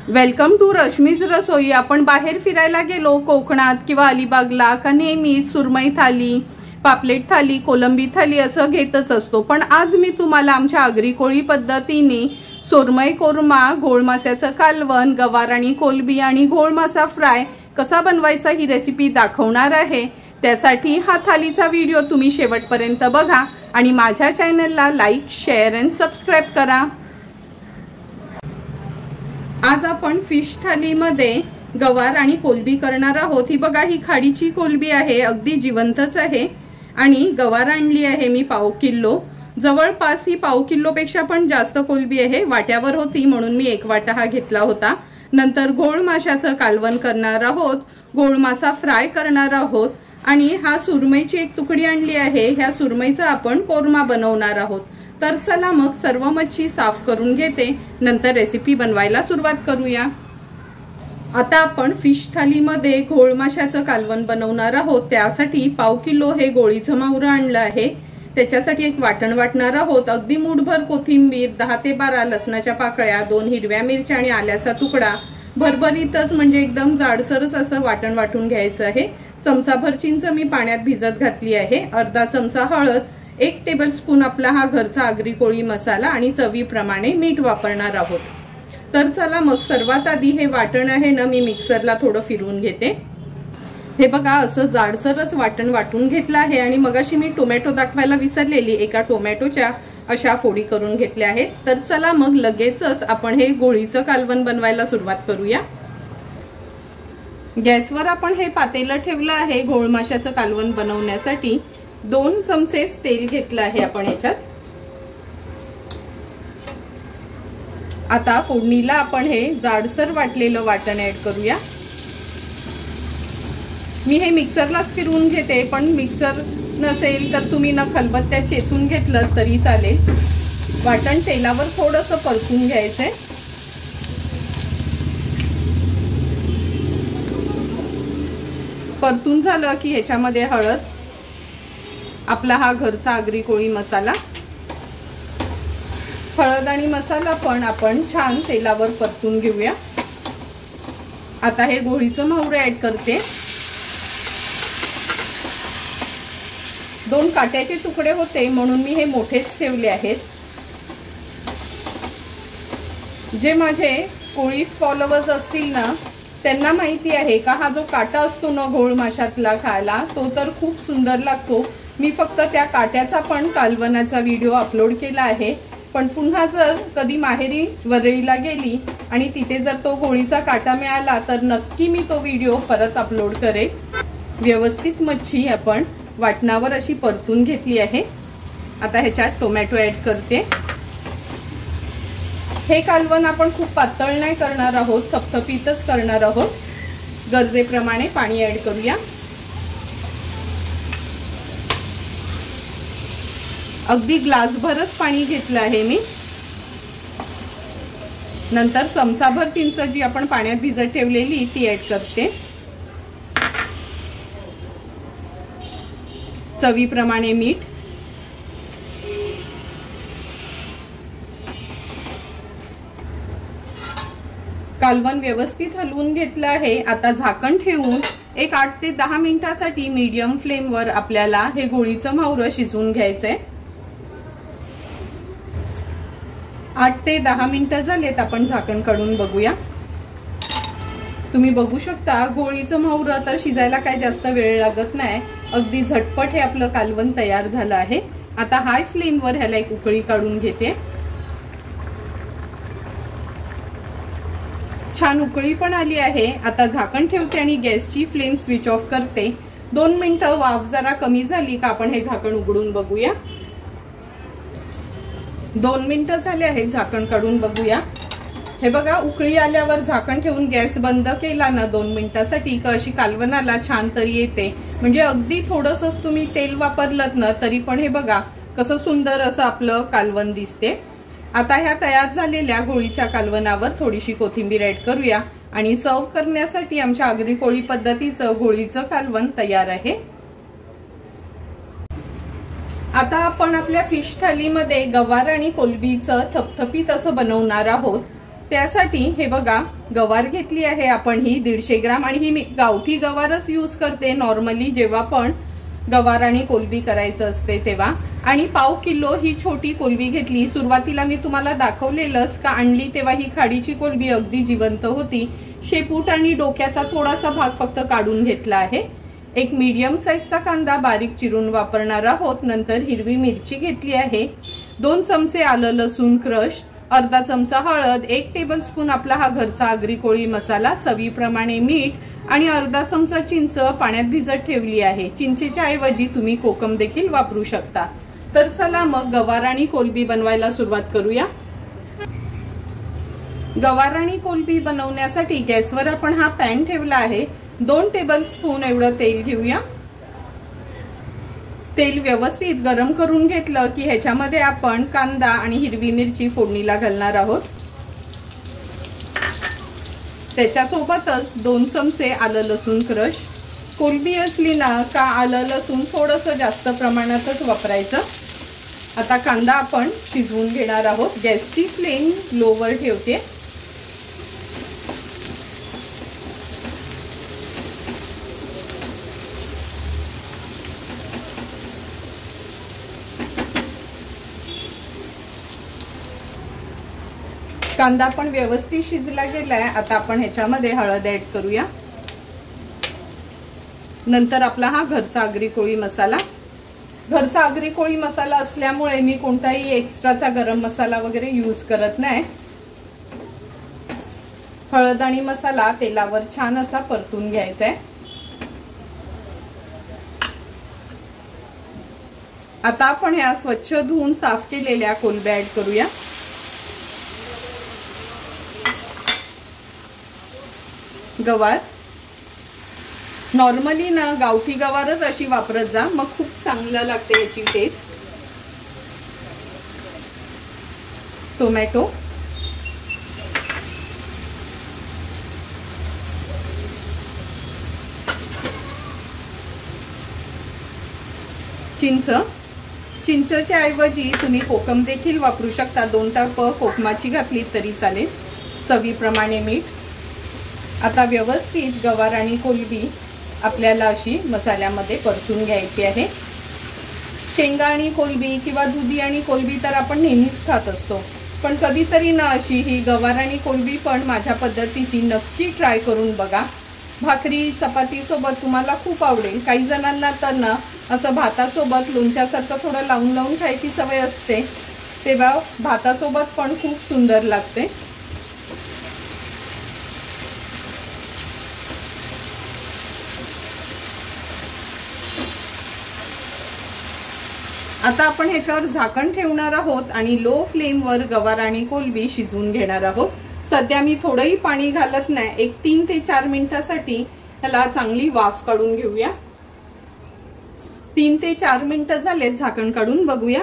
Welcome to Rashmi's रसोई। आपण बाहेर फिरायला गेलो कोकणात किंवा अलिबागला का नेहमी सुरमई थाली, पापलेट थाली, कोलंबी थाली असं घेतच असतो। पण आज मी तुम्हाला आमच्या आगरी कोळी पद्धतीने सुरमई कोरमा, घोळ माशाचं कालवण, गवार आणि कोलंबी आणि घोळ मासा फ्राय कसा बनवायचा ही रेसिपी दाखवणार आहे। त्यासाठी हा थालीचा व्हिडिओ तुम्ही शेवटपर्यंत बघा आणि माझ्या चॅनलला लाईक, शेअर आणि सबस्क्राइब करा। आज आपण फिश थालीमध्ये गवार आणि कोलंबी करणार आहोत। ही बघा, ही खाडीची कोलंबी आहे, अगदी जिवंतच आहे। आणि गवार आणली आहे मी पाव किलो, जवळपास ही पाव किलो पेक्षा पण जास्त कोलंबी आहे। वाट्यावर होती म्हणून मी एक वाटा हा घेतला होता। नंतर घोळ माशाचं कालवण करणार आहोत, घोळ मासा फ्राय करणार आहोत आणि हा सुरमईची एक तुकडी आणली आहे। ह्या सुरमईचा आपण कोरमा बनवणार आहोत। तर चला मग सर्व मच्छी साफ करून घेते, नंतर रेसिपी बनवायला सुरुवात करूया। आता आपण फिश थालीमध्ये घोळ माशाचं कालवण बनवणार आहोत। त्यासाठी पाव किलो हे गोळीचं मावरं आणलं आहे। त्याच्यासाठी एक वाटण वाटणार आहोत। अगदी मूठभर कोथिंबीर, 10 ते 12 लसणाच्या पाकळ्या, 2 हिरव्या मिरच्या आणि आल्याचा तुकडा, भरभरीतच म्हणजे एकदम जाडसरच असं वाटण वाटून घ्यायचं आहे। चमचाभर चिंच मी पाण्यात भिजत घातली आहे, अर्धा चमचा हळद, 1 टेबलस्पून आपला हा घरचा आगरी कोळी मसाला आणि चवीप्रमाणे मीठ वापरणार आहोत। तर चला मग सर्वात आधी हे वाटण आहे ना, मी मिक्सरला थोडं फिरवून घेते। हे बघा, असं जाडसरच वाटण वाटून घेतलं आहे। आणि मगाशी मी टोमॅटो दाखवायला विसरलेली, एका टोमॅटोच्या अशा फोडी करून घेतल्या आहेत। तर चला मग लगेचच आपण हे गोळीचं कालवण बनवायला सुरुवात करूया। गॅसवर आपण हे पातेलं ठेवलं आहे घोळ माशाचं कालवण बनवण्यासाठी। 2 चमचे तेल घेतलं आहे आपण याच्यात। आता फोडणीला आपण हे जाडसर वाटलेलं वाटण ऍड करूया। मी हे मिक्सरलाच फिरवून घेते, पण मिक्सर नसेल तर तुम्ही न खलबत्त्या चेचून घेतलं तरी चालेल। वाटण तेलावर थोडंसं परतून घ्यायचंय। परतून झालं की ह्याच्यामध्ये हळद, आपला हा घरचा आगरी कोळी मसाला, हळद आणि मसाला पण आपण छान तेलावर परतून घेऊया। आता हे गोळीचं मावरं ऍड करते। 2 काट्याचे तुकडे होते म्हणून मी हे मोठेच ठेवले आहेत। जे माझे कोळी फॉलोवर्स असतील ना, त्यांना माहिती आहे का हा जो काटा असतो ना घोळ माशातला खायला, तो तर खूप सुंदर लागतो। मी फक्त त्या काट्याचा पण कालवणाचा व्हिडिओ अपलोड केला आहे, पण पुन्हा जर कधी माहेरी वरळीला गेली आणि तिथे जर तो गोळीचा काटा मिळाला तर नक्की मी तो व्हिडिओ परत अपलोड करेन। व्यवस्थित मच्छी आपण वाटणावर अशी परतून घेतली आहे। आता ह्याच्यात टोमॅटो ऍड करते। हे कालवण आपण खूप पातळ नाही करणार आहोत, थपथपीतच करणार आहोत। गरजेप्रमाणे पाणी ऍड करूया। अगदी ग्लासभरच पाणी घेतलं आहे मी। नंतर चमचाभर चिंच जी आपण पाण्यात भिजत ठेवलेली ती ऍड करते। चवीप्रमाणे मीठ, कालवण व्यवस्थित हलवून घेतलं आहे। आता झाकण ठेवून एक 8 ते 10 मिनिटांसाठी मीडियम फ्लेमवर आपल्याला हे गोळीचं मावरं शिजवून घ्यायचंय। 8 ते 10 मिनिटं झालेत, आपण झाकण काढून बघूया। तुम्ही बघू शकता गोळीचं मावरं तर शिजायला काय जास्त वेळ लागत नाही, अगदी झटपट हे आपलं कालवण तयार झालं आहे। आता हाय फ्लेमवर ह्याला एक उकळी काढून घेते। छान उकळी पण आली आहे। आता झाकण ठेवते आणि गॅसची फ्लेम स्विच ऑफ करते। 2 मिनिटं वाफ जरा कमी झाली का आपण हे झाकण उघडून बघूया। 2 मिनिटं झाले आहे, झाकण काढून बघूया। हे बघा, उकळी आल्यावर झाकण ठेवून गॅस बंद केला ना 2 मिनिटांसाठी का अशी कालवणाला छान तरी येते। म्हणजे अगदी थोडंसंच तुम्ही तेल वापरलं ना तरी पण हे बघा कसं सुंदर असं आपलं कालवण दिसते। आता ह्या तयार झालेल्या गोळीच्या कालवणावर थोडीशी कोथिंबीर ऍड करूया आणि सर्व करण्यासाठी आमच्या आगरी कोळी पद्धतीचं गोळीचं कालवण तयार आहे। आता आपण आपल्या फिश थालीमध्ये गवार आणि कोलंबीचं थपथपीत असं बनवणार आहोत। त्यासाठी हे बघा गवार घेतली आहे आपण ही 150 ग्राम, आणि ही मी गावठी गवारच यूज करते नॉर्मली जेव्हा पण गवार आणि कोलबी करायचं असते तेव्हा. आणि पाव किलो ही छोटी कोलबी घेतली. सुरुवातीला मी तुम्हाला दाखवलेलंच का आणली तेव्हा ही खाडीची कोलबी अगदी जिवंत होती. शेपूट आणि डोक्याचा थोडासा भाग फक्त काढून घेतला आहे. एक मीडियम साईजचा कांदा बारीक चिरून वापरणार आहोत. नंतर हिरवी मिरची घेतली आहे, 2 चमचे आलं लसूण क्रश, अर्धा चमचा हळद, 1 टेबलस्पून आपला हा घरचा आगरी कोळी मसाला, चवीप्रमाणे मीठ आणि अर्धा चमचा चिंच पाण्यात भिजत ठेवली आहे. चिंचेच्या ऐवजी तुम्ही कोकम देखील वापरू शकता. तर चला मग गवार आणि कोलबी बनवायला सुरुवात करूया. गवार आणि कोलबी बनवण्यासाठी गॅसवर आपण हा पॅन ठेवला आहे. 2 टेबलस्पून एवढं तेल घेऊया. तेल व्यवस्थित गरम करून घेतलं की ह्याच्यामध्ये आपण कांदा आणि हिरवी मिरची फोडणीला घालणार आहोत. त्याच्यासोबतच 2 चमचे आलं लसूण क्रश. कोलबी असली ना का आलं लसूण थोडंसं जास्त प्रमाणातच वापरायचं. आता कांदा आपण शिजवून घेणार आहोत. गॅसची फ्लेम लोवर ठेवते. कांदा पण व्यवस्थित शिजला गेलाय. आता आपण ह्याच्यामध्ये हळद ऍड करूया. नंतर आपला हा घरचा आगरी कोळी मसाला. घरचा आगरी कोळी मसाला असल्यामुळे मी कोणताही एक्स्ट्राचा गरम मसाला वगैरे यूज करत नाही. हळद आणि मसाला तेलावर छान असा परतून घ्यायचा आहे. आता आपण ह्या स्वच्छ धुवून साफ केलेल्या कोलब्या ऍड करूया. गवार नॉर्मली ना गावठी गवारच अशी वापरत जा, मग खूप चांगलं लागते याची टेस्ट. टोमॅटो, चिंच. चिंचच्या ऐवजी तुम्ही कोकम देखील वापरू शकता. 2 टप कोकमाची घातली तरी चालेल. चवीप्रमाणे मीठ. आता व्यवस्थित गवार आणि कोलबी आपल्याला अशी मसाल्यामध्ये परतून घ्यायची आहे. शेंगा आणि कोलबी किंवा दुधी आणि कोलबी तर आपण नेहमीच खात असतो, पण कधीतरी ना अशी ही गवार आणि कोलबी पण माझ्या पद्धतीची नक्की ट्राय करून बघा. भाकरी चपाती सोबत तुम्हाला खूप आवडेल. काही जणांना तर ना असं भातासोबत लोणच्यासारखं थोडं लावून लावून खायची सवय असते, तेव्हा भातासोबत पण खूप सुंदर लागते. आता आपण ह्याच्यावर झाकण ठेवणार आहोत आणि लो फ्लेमवर गवार आणि कोलबी शिजवून घेणार आहोत. सध्या मी थोडंही पाणी घालत नाही. एक 3 ते 4 मिनिटासाठी ह्याला चांगली वाफ काढून घेऊया. 3 ते 4 मिनिटं झालेत. झाकण काढून बघूया.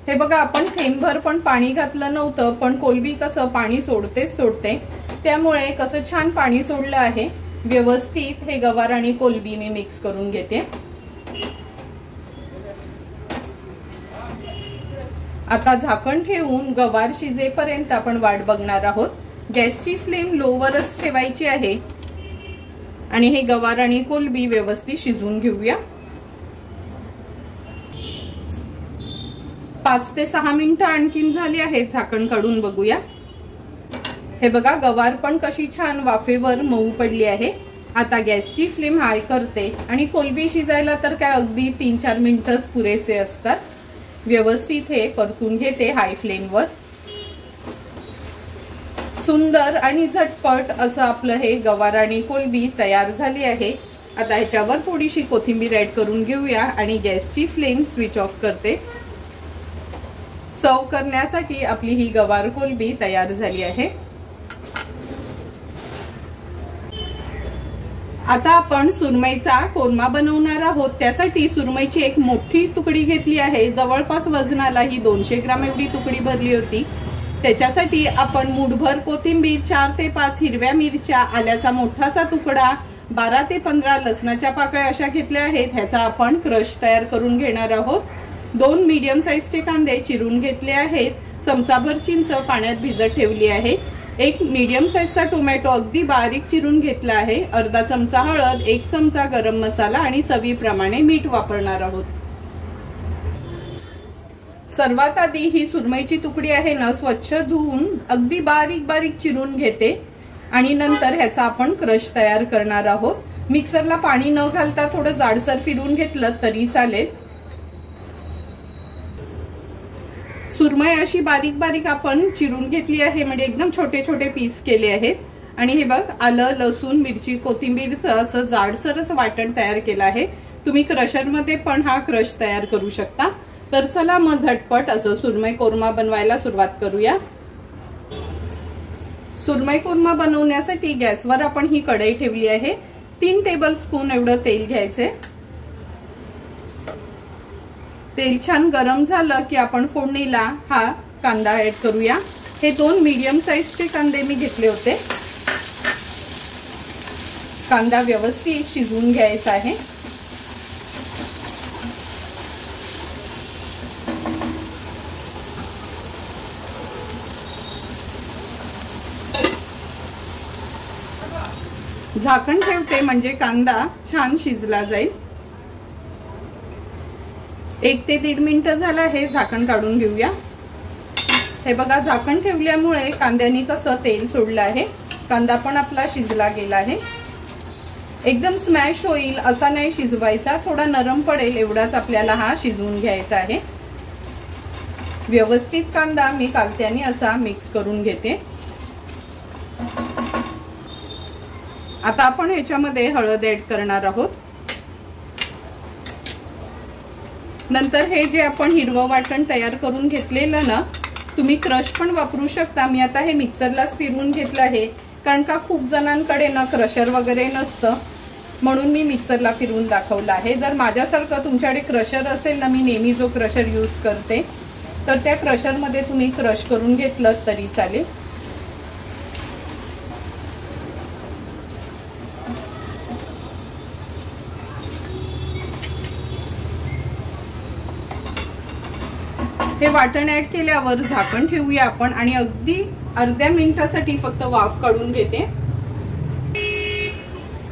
हे बघा, आपण थेंबभर पण पाणी घातलं नव्हतं, पण कोलबी कसं पाणी सोडते, त्यामुळे कसं छान पाणी सोडलं आहे. व्यवस्थित हे गवार आणि कोलबी मी मिक्स करून घेते. आता झाकण ठेवून गवार शिजेपर्यंत आपण वाट बघणार आहोत. गॅसची फ्लेम लोवरच ठेवायची आहे आणि हे गवार आणि कोलबी व्यवस्थित शिजवून घेऊया. 5 ते 6 मिनिटं आणखीन झाली आहेत. झाकण काढून बघूया. हे बघा, गवार पण कशी छान वाफेवर मऊ पडली आहे. आता गॅसची फ्लेम हाय करते आणि कोलबी शिजायला तर काय अगदी 3-4 मिनिटच पुरेसे असतात. व्यवस्थित हे परतून घेते हाय फ्लेमवर. सुंदर आणि झटपट असं आपलं हे गवार आणि कोलबी तयार झाली आहे. आता ह्याच्यावर थोडीशी कोथिंबीर ऍड करून घेऊया आणि गॅसची फ्लेम स्विच ऑफ करते. सर्व करण्यासाठी आपली ही गवार कोलबी तयार झाली आहे. आता आपण सुरमईचा कोरमा बनवणार आहोत. त्यासाठी सुरमईची एक मोठी तुकडी घेतली आहे. जवळपास वजनाला ही 200 ग्राम एवढी तुकडी भरली होती. त्याच्यासाठी आपण मूठभर कोथिंबीर, 4 ते 5 हिरव्या मिरच्या, आल्याचा मोठासा तुकडा, 12 ते 15 लसणाच्या पाकळ्या अशा घेतल्या आहेत. ह्याचा आपण क्रश तयार करून घेणार आहोत. 2 मीडियम साईजचे कांदे चिरून घेतले आहेत. चमचाभर चिंच पाण्यात भिजत ठेवली आहे। एक मीडियम साईजचा टोमॅटो अगदी बारीक चिरून घेतला आहे। अर्धा चमचा हळद, 1 चमचा गरम मसाला आणि चवीप्रमाणे मीठ वापरणार आहोत। सर्वात आधी ही सुरमईची तुकडी आहे ना स्वच्छ धुवून अगदी बारीक बारीक चिरून घेते आणि नंतर ह्याचा आपण क्रश तयार करणार आहोत। मिक्सरला पाणी न घालता थोडं जाडसर फिरवून घेतलं तरी चालेल। सुरमई अशी बारीक बारीक आपण चिरून घेतली आहे, म्हणजे एकदम छोटे छोटे पीस केले आहेत। आणि हे बघ, आलं, लसूण, मिरची, कोथिंबीरचं असं जाडसर असं वाटण तयार केलं आहे। तुम्ही क्रशरमध्ये पण हा क्रश तयार करू शकता। तर चला मग झटपट असं सुरमई कोरमा बनवायला सुरुवात करूया। सुरमई कोरमा बनवण्यासाठी गॅसवर आपण ही कढई ठेवली आहे। 3 टेबलस्पून एवढं तेल घ्यायचे। तेल छान गरम झालं की आपण फोडणीला हा कांदा ऍड करूया। हे 2 मीडियम साईजचे कांदे मी घेतले होते। कांदा व्यवस्थित शिजवून घ्यायचा आहे। झाकण ठेवते म्हणजे कांदा छान शिजला जाईल। 1 ते 1.5 मिनिट झालं आहे, झाकण काढून घेऊया। हे बघा, झाकण ठेवल्यामुळे कांद्याने कसं तेल सोडलं आहे, कांदा पण आपला शिजला गेला आहे। एकदम स्मॅश होईल असा नाही शिजवायचा, थोडा नरम पडेल एवढाच आपल्याला हा शिजवून घ्यायचा आहे। व्यवस्थित कांदा मी कालत्याने असा मिक्स करून घेते। आता आपण ह्याच्यामध्ये हळद ऍड करणार आहोत। नंतर हे जे आपण हिरवं वाटण तयार करून घेतलेलं ना, तुम्ही क्रश पण वापरू शकता। मी आता हे मिक्सरलाच फिरवून घेतलं आहे, कारण का खूप जणांकडे ना क्रशर वगैरे नसतं, म्हणून मी मिक्सरला फिरवून दाखवलं आहे। जर माझ्यासारखं तुमच्याकडे क्रशर असेल ना, मी नेहमी जो क्रशर यूज करते, तर त्या क्रशरमध्ये तुम्ही क्रश करून घेतलं तरी चालेल। हे वाटण ऍड केल्यावर झाकण ठेवूया आपण आणि अगदी अर्ध्या मिनिटासाठी फक्त वाफ काढून घेते।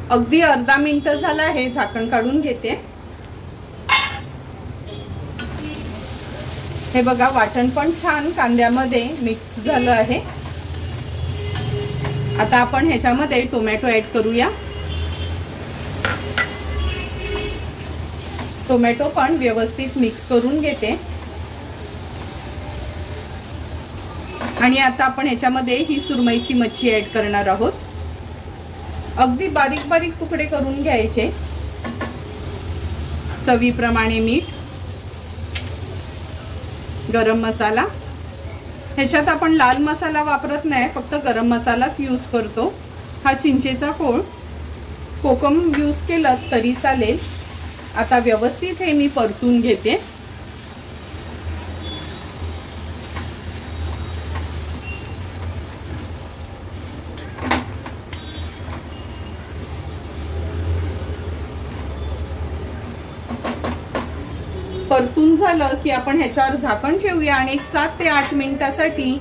अगदी अर्धा मिनिट झाला आहे, झाकण काढून घेते। हे बघा, वाटण पण छान कांद्यामध्ये मिक्स झालं आहे। आता आपण ह्याच्यामध्ये टोमॅटो ऍड करूया। टोमॅटो पण व्यवस्थित मिक्स करून घेते आणि आता आपण ह्याच्यामध्ये ही सुरमईची मच्छी ऍड करणार आहोत। अगदी बारीक बारीक तुकडे करून घ्यायचे। चवीप्रमाणे मीठ, गरम मसाला, ह्याच्यात आपण लाल मसाला वापरत नाही, फक्त गरम मसालाच यूज करतो। हा चिंचेचा कोळ, कोकम यूज केलं तरी चालेल। आता व्यवस्थित हे मी परतून घेते। परतून झालं की आपण ह्याच्यावर झाकण ठेवूया आणि 7 ते 8 मिनिटासाठी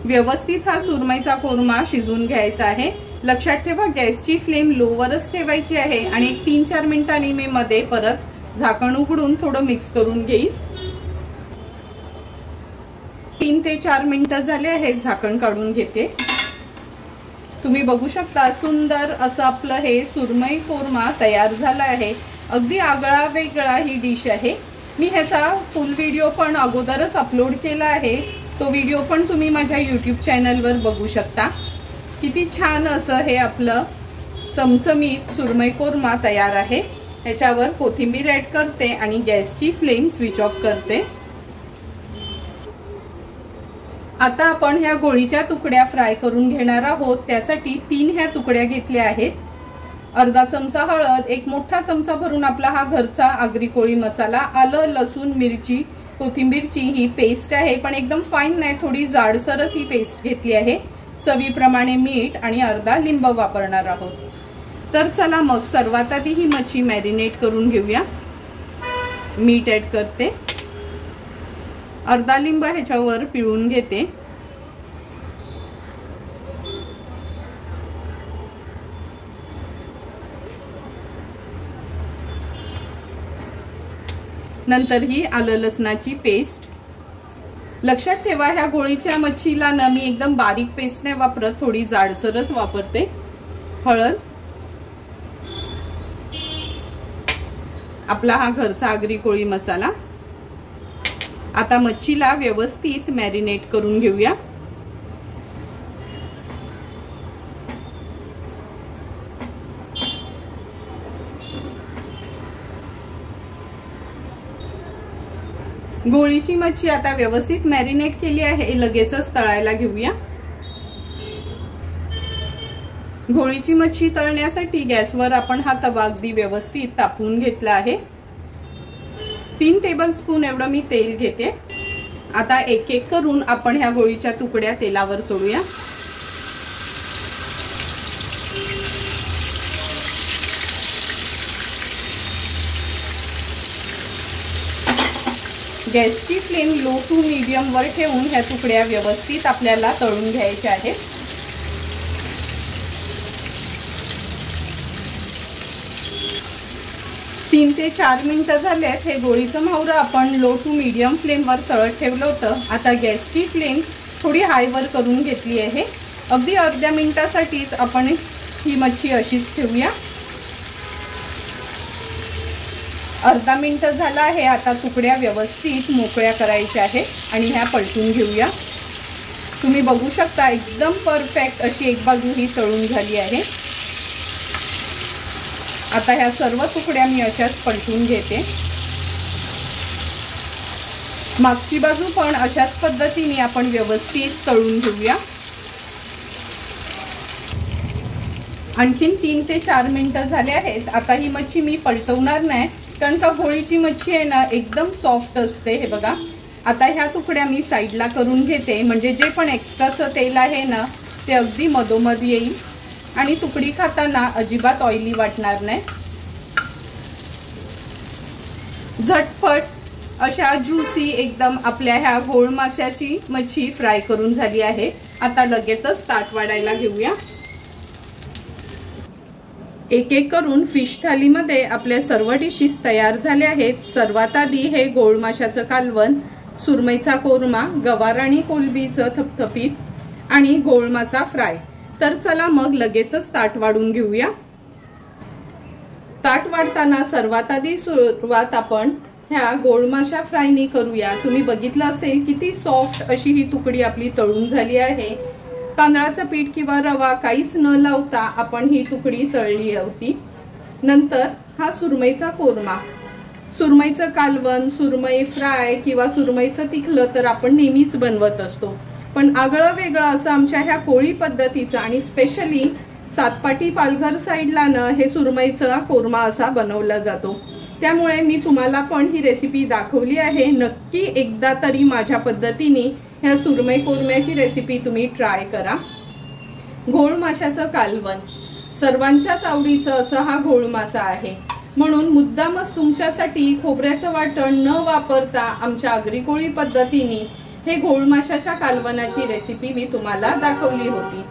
व्यवस्थित हा सुरमईचा कोरमा शिजवून घ्यायचा आहे। लक्षात ठेवा, गॅसची फ्लेम लोवरच ठेवायची आहे आणि 3-4 मिनिटांनी मी मध्ये परत झाकण उघडून थोडं मिक्स करून घेईल। 3 ते 4 मिनिटं झाले आहेत, झाकण काढून घेते। तुम्ही बघू शकता, सुंदर असं आपलं हे सुरमई कोरमा तयार झाला आहे। अगदी आगळा वेगळा ही डिश आहे। मी ह्याचा फुल व्हिडिओ पण अगोदरच अपलोड केला आहे, तो व्हिडिओ पण तुम्ही माझ्या यूट्यूब चॅनलवर बघू शकता। किती छान असं हे आपलं चमचमीत सुरमई कोरमा तयार आहे। ह्याच्यावर कोथिंबीर ऍड करते आणि गॅसची फ्लेम स्विच ऑफ करते। आता आपण ह्या गोळीच्या तुकड्या फ्राय करून घेणार आहोत। त्यासाठी 3 ह्या तुकड्या घेतल्या आहेत। अर्धा चमचा हळद, 1 मोठा चमचा भरून आपला हा घरचा आगरी कोळी मसाला, आलं, लसूण, मिरची, कोथिंबीरची ही पेस्ट आहे, पण एकदम फाईन नाही, थोडी जाडसरच ही पेस्ट घेतली आहे। चवीप्रमाणे मीठ आणि अर्धा लिंब वापरणार आहोत। तर चला मग सर्वात आधी ही मच्छी मॅरिनेट करून घेऊया। मीठ ऍड करते, अर्धा लिंब ह्याच्यावर पिळून घेते। नंतर ही आलं लसणाची पेस्ट। लक्षात ठेवा ह्या गोळीच्या मच्छीला ना मी एकदम बारीक पेस्ट नाही वापरत, थोडी जाडसरच वापरते। हळद, आपला हा घरचा आगरी कोळी मसाला। आता मच्छीला व्यवस्थित मॅरिनेट करून घेऊया। गोळीची मच्छी आता व्यवस्थित मॅरिनेट केली आहे, लगेचच तळायला घेऊया। गोळीची मच्छी तळण्यासाठी गॅसवर आपण हा तवा अगदी व्यवस्थित तापवून घेतला आहे। 3 टेबलस्पून एवढं मी तेल घेते। आता एक एक करून आपण ह्या गोळीच्या तुकड्या तेलावर सोडूया। गॅसची फ्लेम लो टू मीडियम वर ठेवून ह्या तुकड्या व्यवस्थित आपल्याला तळून घ्यायच्या आहेत। तीन ते 4 मिनिटं झालेत। हे गोळीचं मावरं आपण लो टू मीडियम फ्लेम वर तळत ठेवलं होतं। आता गॅसची फ्लेम थोडी हाय वर करून घेतली आहे। अगदी अर्ध्या मिनिटासाठीच आपण ही मच्छी अशीच ठेवूया। अर्धा मिनिट झाला आहे। आता तुकड्या व्यवस्थित मोकळ्या करायच्या आहेत आणि ह्या पलटून घेऊया। तुम्ही बघू शकता एकदम परफेक्ट अशी एक बाजू ही तळून झाली आहे। आता ह्या सर्व तुकड्या मी अशाच पलटून घेते। मागची बाजू पण अशाच पद्धतीने आपण व्यवस्थित तळून घेऊया। आणखीन 3 ते 4 मिनिटं झाले आहेत। आता ही मच्छी मी पलटवणार नाही, कारण का गोळीची मच्छी आहे ना एकदम सॉफ्ट असते। हे बघा, आता ह्या तुकड्या मी साईडला करून घेते, म्हणजे जे पण एक्स्ट्राचं तेल आहे ना ते अगदी मधोमध येईल आणि तुकडी खाताना अजिबात ऑइली वाटणार नाही। झटपट अशा ज्युसी एकदम आपल्या ह्या गोळ माशाची मच्छी फ्राय करून झाली आहे। आता लगेचच ताट वाढायला घेऊया। एक एक करून फिश थालीमध्ये आपल्या सर्व डिशेस तयार झाल्या आहेत। सर्वात आधी हे गोळ माशाचं कालवण, सुरमईचा कोरमा, गवार आणि कोलंबीचं थपथपीत आणि गोळ मासा फ्राय। तर चला मग लगेचच ताट वाढून घेऊया। ताट वाढताना सर्वात आधी सुरुवात आपण ह्या गोळ माशा फ्रायनी करूया। तुम्ही बघितलं असेल किती सॉफ्ट अशी ही तुकडी आपली तळून झाली आहे। तांदळाचं पीठ किंवा रवा काहीच न लावता आपण ही तुकडी तळली होती। नंतर हा सुरमईचा कोरमा, सुरमईचं कालवण, सुरमई फ्राय किंवा सुरमईचं तिखलं तर आपण नेहमीच बनवत असतो, पण आगळं वेगळं असं आमच्या ह्या कोळी पद्धतीचं आणि स्पेशली सातपाटी पालघर साईडला ना हे सुरमईचा कोरमा असा बनवला जातो। त्यामुळे मी तुम्हाला पण ही रेसिपी दाखवली आहे। नक्की एकदा तरी माझ्या पद्धतीने ह्या सुरमई कोरम्याची रेसिपी तुम्ही ट्राय करा। घोळ माशाचं कालवण सर्वांच्याच आवडीचं असं हा घोळ मासा आहे, म्हणून मुद्दामच तुमच्यासाठी खोबऱ्याचं वाटण न वापरता आमच्या आगरी कोळी पद्धतीने हे घोळ माशाच्या कालवणाची रेसिपी मी तुम्हाला दाखवली होती।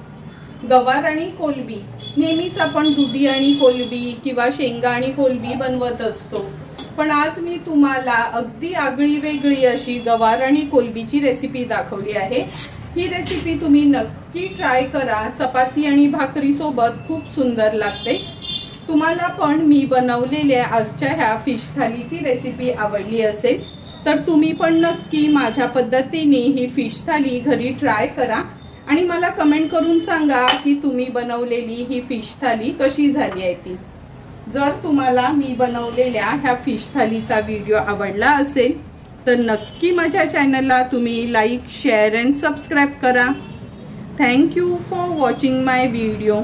गवार आणि कोलंबी नेहमीच आपण दुधी आणि कोलंबी किंवा शेंगा आणि कोलंबी बनवत असतो, पण आज मी तुम्हाला अगदी आगळी वेगळी अशी गवार आणि कोलंबीची रेसिपी दाखवली आहे। ही रेसिपी तुम्ही नक्की ट्राय करा। चपाती आणि भाकरी सोबत खूप सुंदर लागते। तुम्हाला पण मी बनवलेल्या आजच्या ह्या फिश थालीची रेसिपी आवडली असेल तर तुम्ही पण नक्की माझ्या पद्धतीने ही फिश थाली घरी ट्राय करा आणि मला कमेंट करून सांगा की तुम्ही बनवलेली ही फिश थाली कशी झाली आहे ती। जर तुम्हाला मी बनवलेल्या ह्या फिश थालीचा व्हिडिओ आवडला असेल तर नक्की माझ्या चॅनलला तुम्ही लाईक, शेअर अँड सबस्क्राईब करा। Thank you for watching my video.